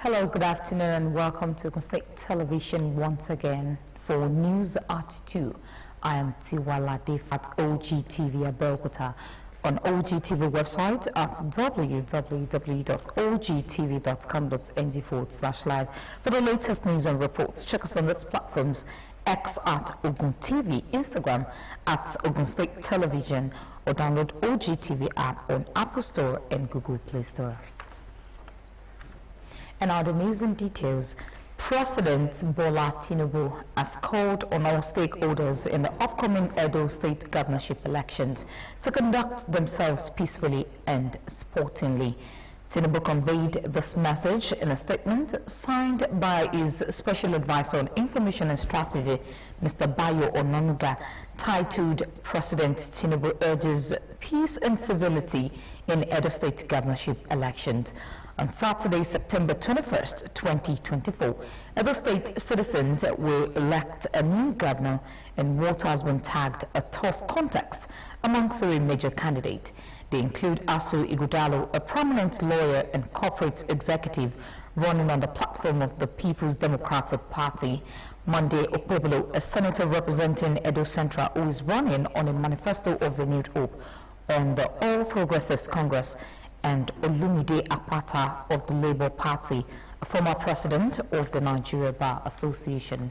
Hello, good afternoon, and welcome to Ogun State Television once again for News at 2. I am Tiwalade at Ogtv Abeokuta on Ogtv website at www.ogtv.com.ng/live. For the latest news and reports, check us on these platforms: X at Ogun TV, Instagram at Ogun State Television, or download Ogtv app on Apple Store and Google Play Store. And now the news and details. President Bola Tinubu has called on all stakeholders in the upcoming Edo State governorship elections to conduct themselves peacefully and sportingly. Tinubu conveyed this message in a statement signed by his Special Advisor on Information and Strategy, Mr. Bayo Onanuga, titled "President Tinubu Urges Peace and Civility in Edo State Governorship Elections." On Saturday, September 21st, 2024, Edo State citizens will elect a new governor in what has been tagged a tough contest among three major candidates. They include Asu Igudalo, a prominent lawyer and corporate executive running on the platform of the People's Democratic Party; Monday Okpebolo, a senator representing Edo Central who is running on a manifesto of renewed hope on the All Progressives Congress; and Olumide Apata of the Labour Party, a former president of the Nigeria Bar Association.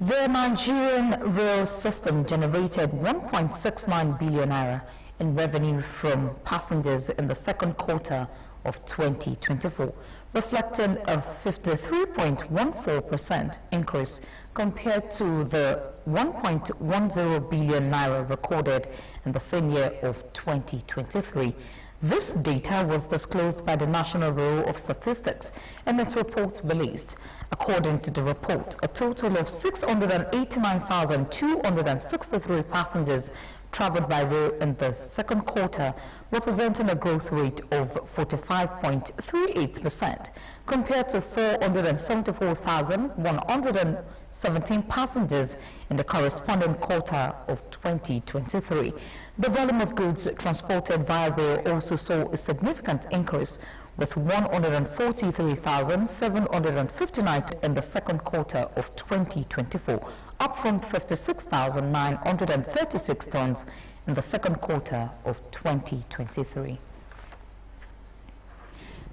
The Nigerian rail system generated 1.69 billion naira in revenue from passengers in the second quarter of 2024, reflecting a 53.14% increase compared to the 1.10 billion naira recorded in the same year of 2023. This data was disclosed by the National Bureau of Statistics in its report released. According to the report, a total of 689,263 passengers traveled by rail in the second quarter, representing a growth rate of 45.38% compared to 474,117 passengers in the corresponding quarter of 2023. The volume of goods transported via rail also saw a significant increase, with 143,759 in the second quarter of 2024, up from 56,936 tons in the second quarter of 2023.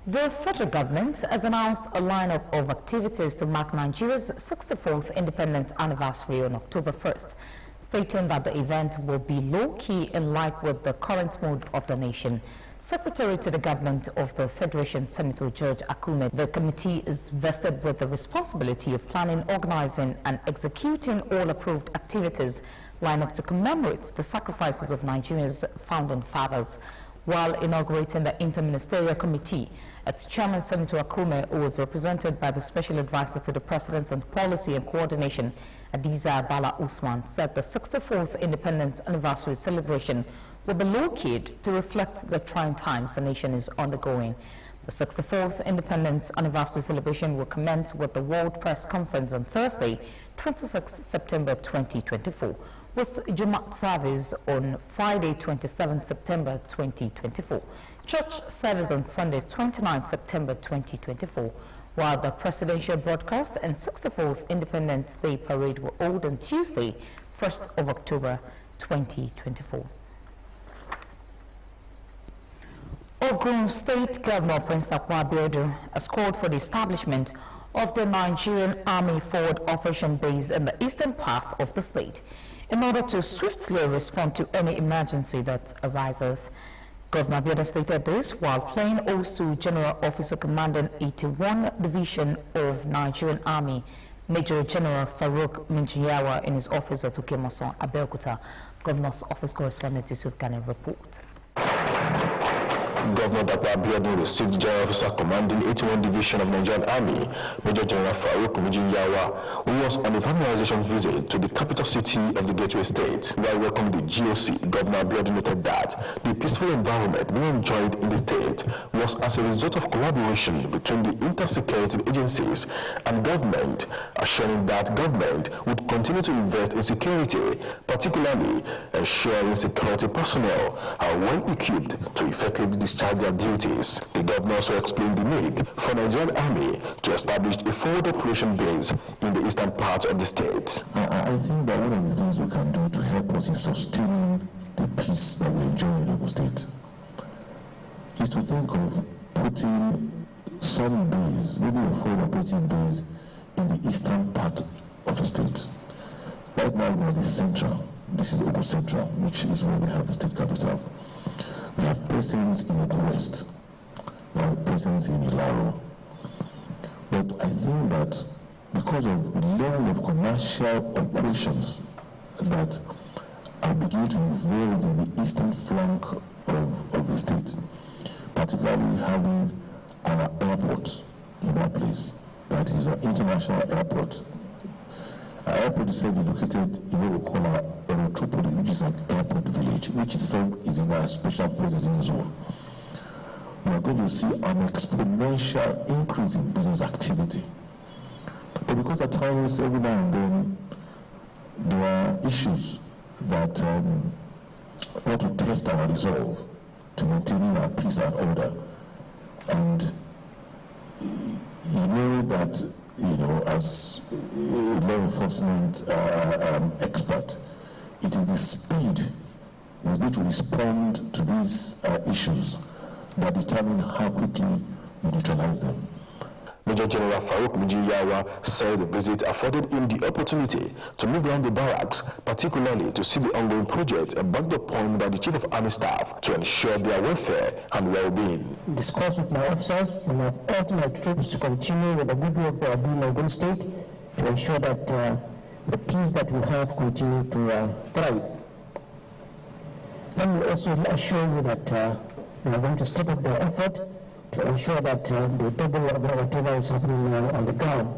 The federal government has announced a lineup of activities to mark Nigeria's 64th independence anniversary on October 1st, stating that the event will be low-key in line with the current mood of the nation. Secretary to the government of the Federation, Senator George Akume, the committee is vested with the responsibility of planning, organizing, and executing all approved activities lined up to commemorate the sacrifices of Nigeria's founding fathers. While inaugurating the Interministerial Committee, its chairman, Senator Akume, who was represented by the Special Advisor to the President on Policy and Coordination, Adiza Bala Usman, said the 64th Independence Anniversary celebration will be low-keyed to reflect the trying times the nation is undergoing. The 64th Independence Anniversary celebration will commence with the World Press Conference on Thursday, 26 September 2024, with Jumat service on Friday, 27 September 2024, church service on Sunday, 29 September 2024, while the presidential broadcast and 64th Independence Day parade were held on Tuesday, 1st of October 2024. Ogun State Governor Prince Abeokuta has called for the establishment of the Nigerian Army Forward Operation Base in the eastern part of the state in order to swiftly respond to any emergency that arises. Governor Abeokuta stated this while playing host to General Officer Commanding 81 Division of Nigerian Army, Major General Farouk Minjiyawa, in his office at Ukemoson, Abeokuta. Governor's Office Correspondent Yusuf Ghani report. Governor Dr. Abeokuta received the General Officer Commanding 81 Division of Nigerian Army, Major General Farouk Minjiyawa, who was on a familiarization visit to the capital city of the Gateway State. While welcoming the GOC, Governor Abeokuta noted that the peaceful environment being enjoyed in the state was as a result of collaboration between the inter-security agencies and government, assuring that government would continue to invest in security, particularly ensuring security personnel are well equipped to effectively discharge their duties. The governor also explained the need for Nigerian Army to establish a forward operation base in the eastern part of the state. I think that one of the things we can do to help us in sustaining the peace that we enjoy in Ogun State is to think of putting some base, maybe a forward operating base in the eastern part of the state. Right now we are the central. This is Ogun Central, which is where we have the state capital. We have presence in Ogun West. We have presence in Ilaro. But I think that because of the level of commercial operations that are beginning to evolve in the eastern flank of the state, particularly having our airport in that place, that is an international airport. Our airport is located in what we call our Aerotropolis, which is an airport village, which itself is in a special processing zone. We are going to see an exponential increase in business activity. But because at times, every now and then, there are issues that we want to test our resolve to maintaining our peace and order. And you know that, as a law enforcement expert, it is the speed with which we respond to these issues that determine how quickly we neutralize them. Major General Farouk Mujiyawa said the visit afforded him the opportunity to move around the barracks, particularly to see the ongoing project backed upon by the Chief of Army Staff to ensure their welfare and well-being. Discuss with my officers and I've urged my troops to continue with the good work they are doing in Ogun State to ensure that the peace that we have continue to thrive. Let me also assure you that we are going to step up their effort to ensure that they double about whatever is happening now on the ground.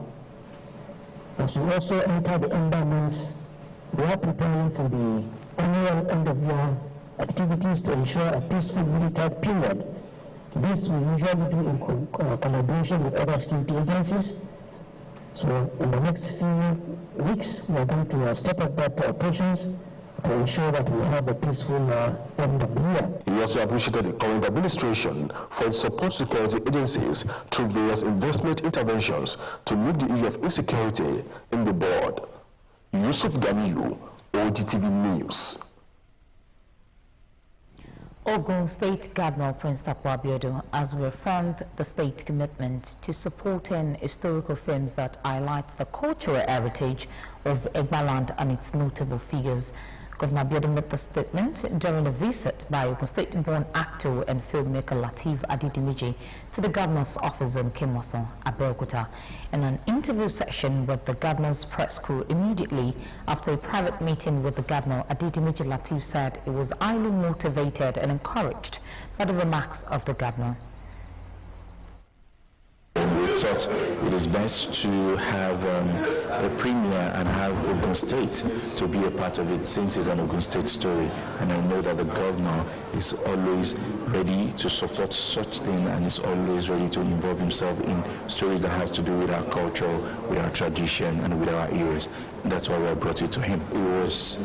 As we also enter the ember months, we are preparing for the annual end-of-year activities to ensure a peaceful unitary period. This we usually do in collaboration with other security agencies. So in the next few weeks, we are going to step up that operations to ensure that we have a peaceful end of the year. He also appreciated the current administration for its support security agencies through various investment interventions to meet the issue of insecurity in the board. Yusuf Ganiyu, Ogtv News. Ogun State Governor Prince Abeokuta has reaffirmed the state commitment to supporting historical films that highlight the cultural heritage of Egbaland and its notable figures. Governor Abeokuta made the statement during a visit by Ogun State-born actor and filmmaker Lateef Adedimiji to the governor's office in Kemoso, Abeokuta. In an interview session with the governor's press crew immediately after a private meeting with the governor, Adedimiji Lateef said he was highly motivated and encouraged by the remarks of the governor. We thought it is best to have a premiere and have Ogun State to be a part of it, since it's an Ogun State story. And I know that the governor is always ready to support such thing and is always ready to involve himself in stories that has to do with our culture, with our tradition, and with our heroes. That's why we brought it to him. He was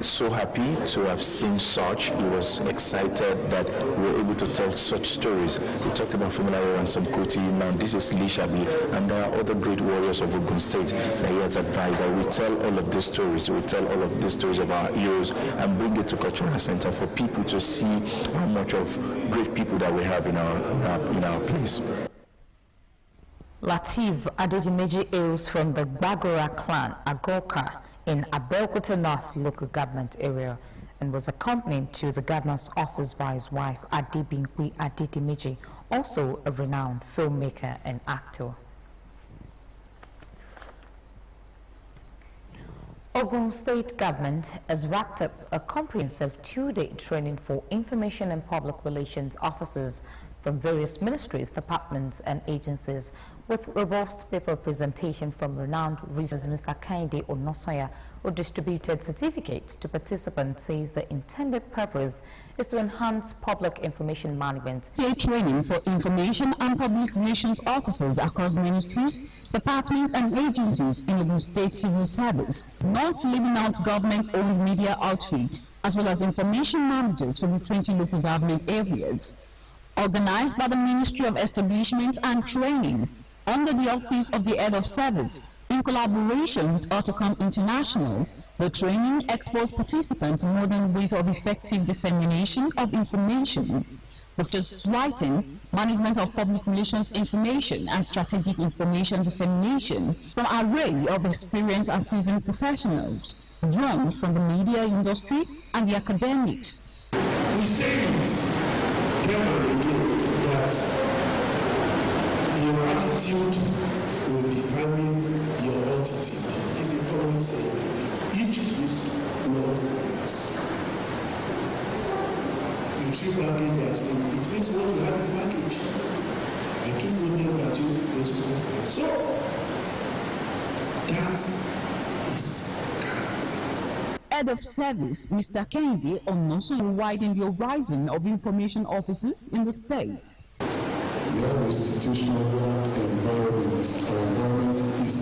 so happy to have seen such. He was excited that we were able to tell such stories. We talked about Fumilayo and Samkoti. Now this is Lishabi, and there are other great warriors of Ogun State that he has advised that we tell all of these stories. We tell all of these stories of our heroes and bring it to Cultural Center for people to see how much of great people that we have in our place. Lateef Adedimiji hails from the Bagora clan, Agoka, in Abeokuta North local government area, and was accompanied to the governor's office by his wife Adebimpe Adedimiji, also a renowned filmmaker and actor. Ogun State government has wrapped up a comprehensive two-day training for information and public relations officers from various ministries, departments and agencies, with robust paper presentation from renowned researchers. Mr. Kainde Onosoya, who distributed certificates to participants, says the intended purpose is to enhance public information management. Training for information and public relations officers across ministries, departments and agencies in Ogun State Civil Service, not leaving out government-owned media outreach, as well as information managers from the 20 local government areas. Organized by the Ministry of Establishment and Training under the Office of the Head of Service in collaboration with Autocom International, the training exposed participants modern ways of effective dissemination of information, which is writing, management of public relations information, and strategic information dissemination from an array of experienced and seasoned professionals, drawn from the media industry and the academics. We say this again and again that your attitude will determine your altitude. It's a common saying. Each gives what it has. You treat baggage at home, it means what you have is baggage. I took things at you, is what you have. So, that is character. Head of Service, Mr. Kennedy, on also widening the horizon of information officers in the state. We have institutional environment. Our environment is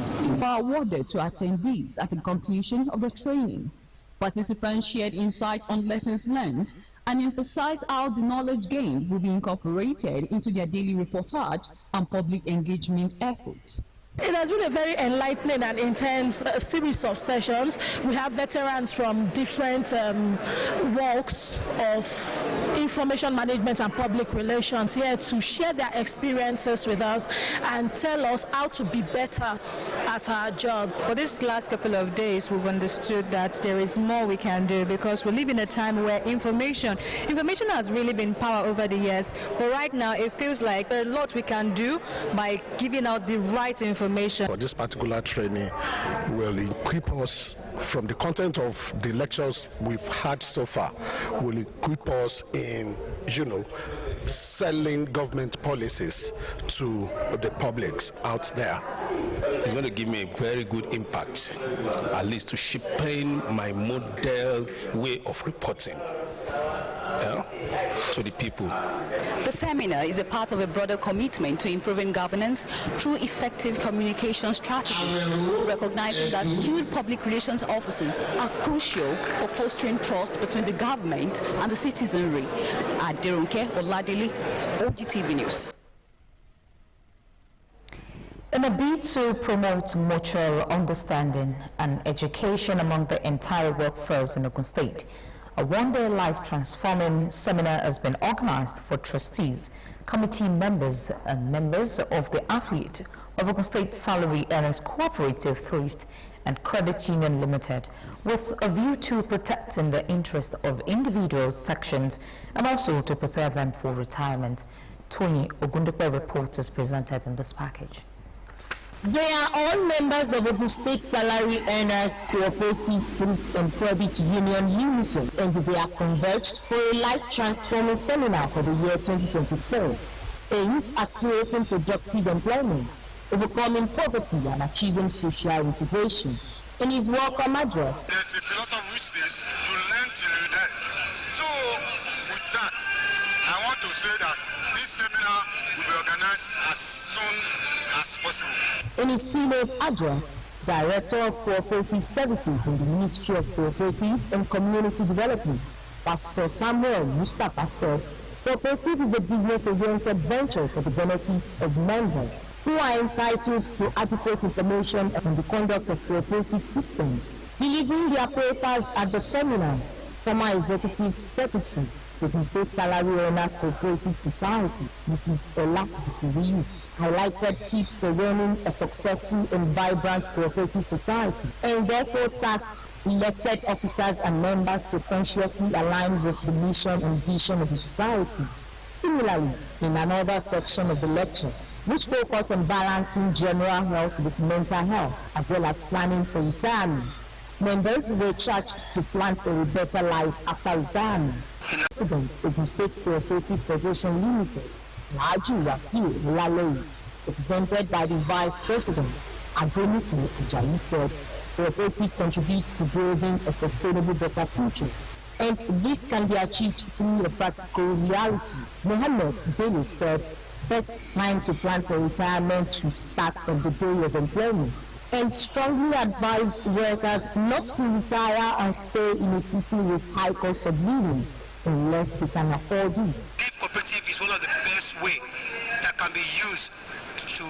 Awarded to attendees at the completion of the training. Participants shared insight on lessons learned and emphasized how the knowledge gained will be incorporated into their daily reportage and public engagement efforts. It has been a very enlightening and intense series of sessions. We have veterans from different walks of information management and public relations here to share their experiences with us and tell us how to be better at our job. For these last couple of days, we've understood that there is more we can do because we live in a time where information has really been power over the years. But right now, it feels like there's a lot we can do by giving out the right information. For this particular training will equip us from the content of the lectures we've had so far, will equip us in, selling government policies to the publics out there. It's going to give me a very good impact, at least to shaping my model way of reporting to the people. The seminar is a part of a broader commitment to improving governance through effective communication strategies, recognizing that skilled public relations officers are crucial for fostering trust between the government and the citizenry. Aderonke Oladili, Ogtv News. In a bid to promote mutual understanding and education among the entire workforce in Ogun State, a one-day life-transforming seminar has been organized for trustees, committee members, and members of the affiliate of Ogun State Salary Earners Cooperative Thrift and Credit Union Limited, with a view to protecting the interest of individual sections and also to prepare them for retirement. Tony Ogundepe reports is presented in this package. They are all members of Ogun State Salary Earners Cooperative Thrift and Credit Union Limited, and they are converged for a life-transforming seminar for the year 2024, aimed at creating productive employment, overcoming poverty, and achieving social integration. In his welcome address, there's a philosophy which says you learn till you die. So, with that, I want to say that this seminar will be organized as soon as possible. In his keynote address, Director of Cooperative Services in the Ministry of Cooperatives and Community Development, Pastor Samuel Mustafa said, cooperative is a business-oriented venture for the benefits of members who are entitled to adequate information on the conduct of cooperative systems. Delivering their papers at the seminar, former Executive Secretary of the State Salary Earners Cooperative Society, Mrs. Ola Bisiriyu, highlighted tips for running a successful and vibrant cooperative society, and therefore tasked elected officers and members to consciously align with the mission and vision of the society. Similarly, in another section of the lecture, which focused on balancing general health with mental health, as well as planning for retirement, members were charged to plan for a better life after retirement. President of the State Cooperative Federation Limited, Laju Wasiu Lalei, represented by the Vice President, Abeokuta Ajayi, said cooperative contributes to building a sustainable better future, and this can be achieved through a practical reality. Mohammed Bello said first time to plan for retirement should start from the day of employment, and strongly advised workers not to retire and stay in a city with high cost of living, unless they can afford it. Being cooperative is one of the best way that can be used to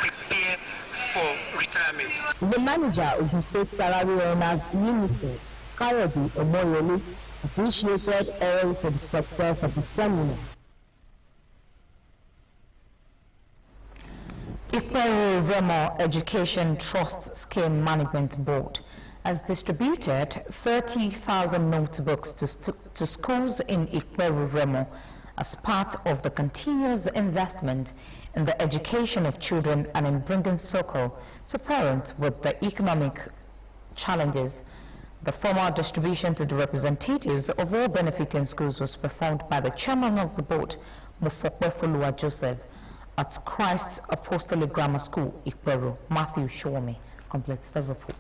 prepare for retirement. The manager of the State Salary Earners Limited, Kayode Omoyole, appreciated all for the success of the seminar. Ikweru Remo Education Trust Scheme Management Board has distributed 30,000 notebooks to schools in Ikweru Remo as part of the continuous investment in the education of children and in bringing succor to parents with the economic challenges. The formal distribution to the representatives of all benefiting schools was performed by the chairman of the board, Mofokwe Joseph, at Christ Apostolic Grammar School, Ikweru. Matthew Shawme completes the report.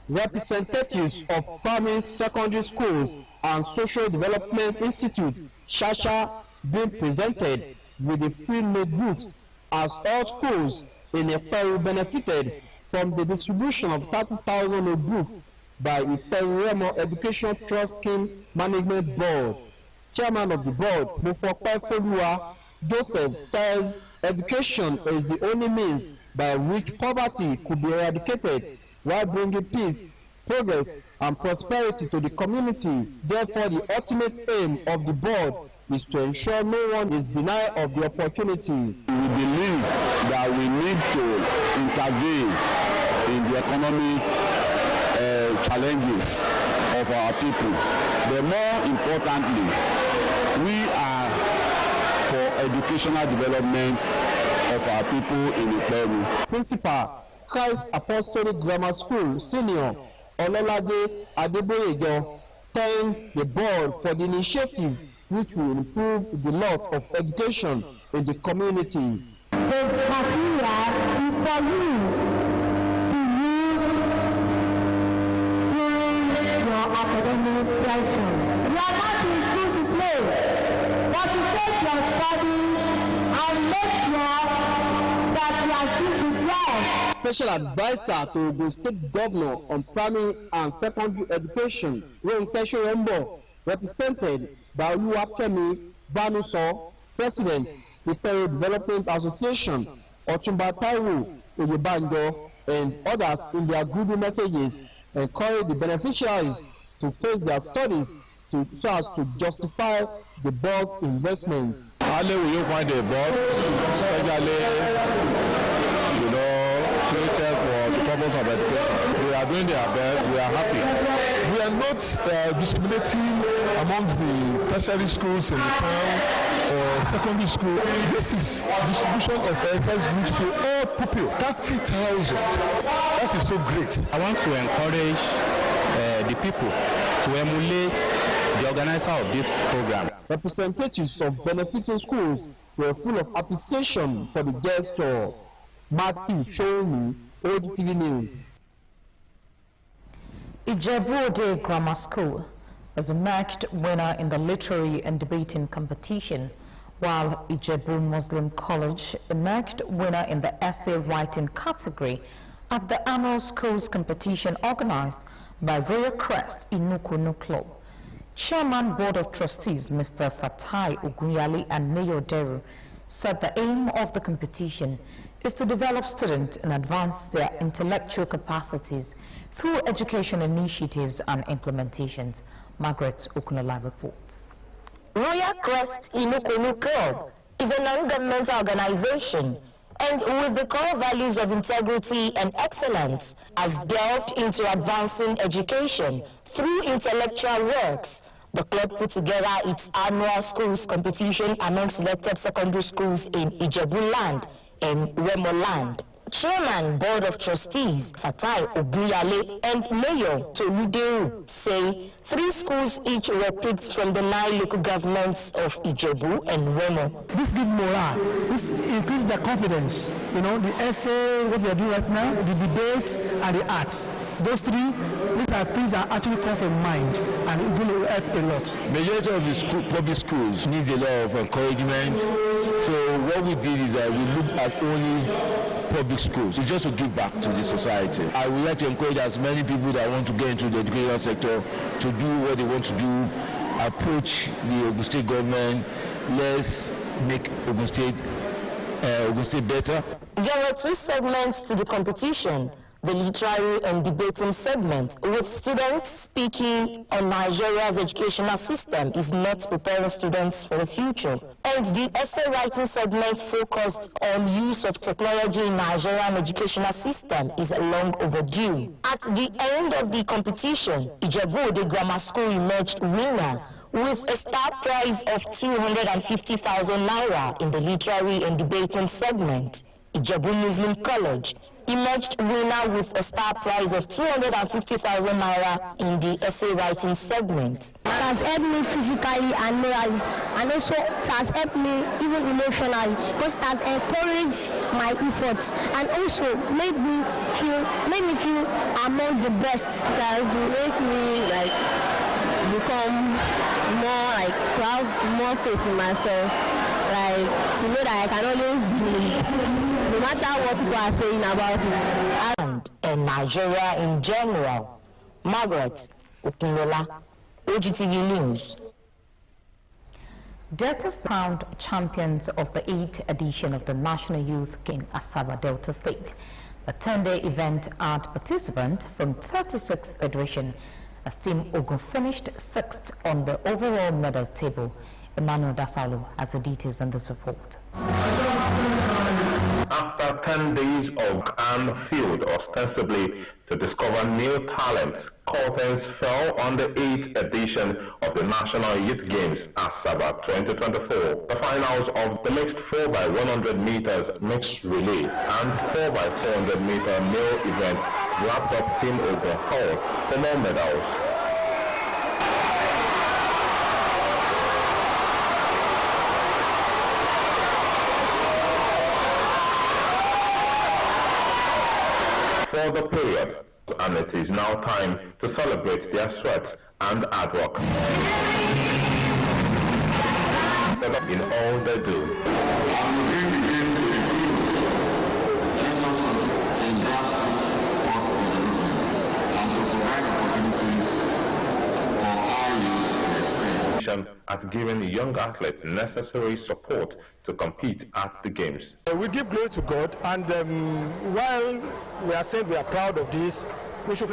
Representatives of primary, secondary schools and Social Development Institute, Shasha, being presented with the free notebooks as all schools in Ikweru benefited from the distribution of 30,000 notebooks by Ikweru Remo Education Trust Scheme Management Board. Chairman of the board, Mofokwe Joseph, says education is the only means by which poverty could be eradicated while bringing peace, progress, and prosperity to the community. Therefore, the ultimate aim of the board is to ensure no one is denied of the opportunity. We believe that we need to intervene in the economic challenges of our people. But more importantly, we are for educational development of our people in Ikweru. Principal, Christ Apostolic Grammar School, Senior Ololade Adeboyejo, thanked the board for the initiative which will improve the lot of education in the community. The material is for you to use during your academic session. You are not in school to play, but to take your studies and make sure that you achieve the goal. Special advisor to the state governor on primary and secondary education, Ronke Soyombo, represented by Oluwakemi Banuso, President, the Ikweru Development Association, Otumba Taiwo Oyebanjo, and others in their good messages encourage the beneficiaries to face their studies so as to justify the board's investment. Hardly will you find a board, especially, created for the purpose of education. We are doing their best, we are happy. We are not discriminating amongst the tertiary schools in the town or secondary school. This is distribution of exercise books to all pupils, 30,000. That is so great. I want to encourage the people to emulate the organizer of this program. Representatives of benefiting schools were full of appreciation for the gesture. Matthew Shawme, Ogtv News. Ijebu Grammar School has emerged winner in the literary and debating competition, while Ijebu Muslim College emerged winner in the essay writing category at the annual schools competition organized by Royal Crest Inukunu Club. Chairman Board of Trustees Mr. Fatai Ogunyali and Mayor Deru said the aim of the competition is to develop students and advance their intellectual capacities through education initiatives and implementations. Margaret Okunola report. Royal Crest Inukunu Club is a non-governmental organization and with the core values of integrity and excellence has delved into advancing education through intellectual works. The club put together its annual schools competition among selected secondary schools in Ijebu Land and Remo Land. Chairman Board of Trustees Fatai Ogunyale and Mayor Toluderu say 3 schools each were picked from the 9 local governments of Ijebu and Remo. This gives morale, this increases their confidence. The essay, what they are doing right now, the debates and the arts. Those 3, these are things that actually come from mind and it will help a lot. Majority of the public schools needs a lot of encouragement. So what we did is that we looked at only public schools. It's just to give back to the society. I would like to encourage as many people that want to get into the educational sector to do what they want to do approach the Ogun State government. Let's make Ogun State better. There were 2 segments to the competition: the literary and debating segment, with students speaking on Nigeria's educational system is not preparing students for the future, and the essay writing segment focused on use of technology in Nigerian educational system is long overdue. At the end of the competition, Ijebu-Ode Grammar School emerged winner with a star prize of 250,000 naira in the literary and debating segment. Ijebu Muslim College emerged winner with a star prize of 250,000 naira in the essay writing segment. It has helped me physically and morally, and also it has helped me even emotionally, because it has encouraged my efforts and also made me feel among the best. It has made me become more to have more faith in myself, to know that I can always do it, no matter what people are saying about it. And in Nigeria in general. Margaret Okunlola, Ogtv News. Delta's crowned champions of the 8th edition of the National Youth Game Asaba Delta State. The 10-day event had participants from 36 federations as Team Ogun finished 6th on the overall medal table. Emmanuel Dasalu has the details on this report. After 10 days of and field ostensibly to discover new talents, curtains fell on the 8th edition of the National Youth Games Asaba 2024. The finals of the mixed 4x100 meters mixed relay and 4x400 meter male event wrapped up Team Ogun Hall for more medals. For the period, and it is now time to celebrate their sweat and hard work in all they do. At giving young athletes necessary support to compete at the games. We give glory to God, and while we are saying we are proud of this, we should